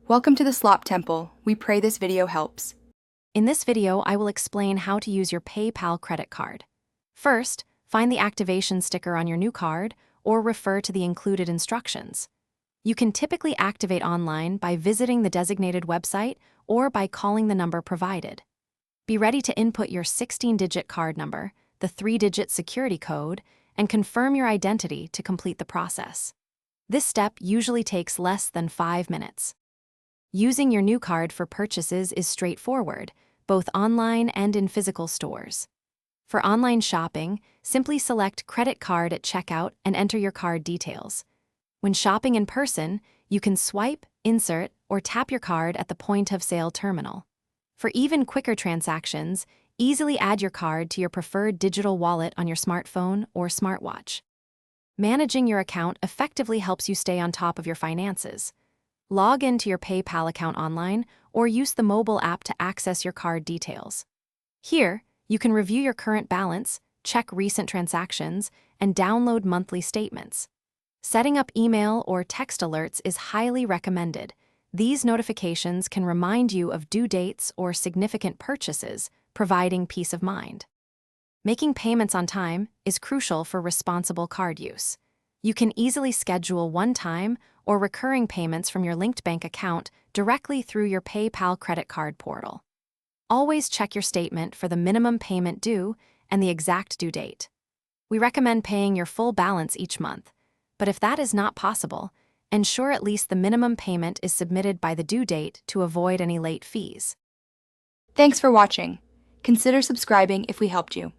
Welcome to the Slop Temple. We pray this video helps. In this video, I will explain how to use your PayPal credit card. First, find the activation sticker on your new card or refer to the included instructions. You can typically activate online by visiting the designated website or by calling the number provided. Be ready to input your 16-digit card number, the 3-digit security code, and confirm your identity to complete the process. This step usually takes less than 5 minutes. Using your new card for purchases is straightforward, both online and in physical stores. For online shopping, simply select Credit Card at checkout and enter your card details. When shopping in person, you can swipe, insert, or tap your card at the point-of-sale terminal. For even quicker transactions, easily add your card to your preferred digital wallet on your smartphone or smartwatch. Managing your account effectively helps you stay on top of your finances. Log into your PayPal account online or use the mobile app to access your card details. Here, you can review your current balance, check recent transactions, and download monthly statements. Setting up email or text alerts is highly recommended. These notifications can remind you of due dates or significant purchases, providing peace of mind. Making payments on time is crucial for responsible card use. You can easily schedule one-time or recurring payments from your linked bank account directly through your PayPal credit card portal. Always check your statement for the minimum payment due and the exact due date. We recommend paying your full balance each month, but if that is not possible, ensure at least the minimum payment is submitted by the due date to avoid any late fees. Thanks for watching. Consider subscribing if we helped you.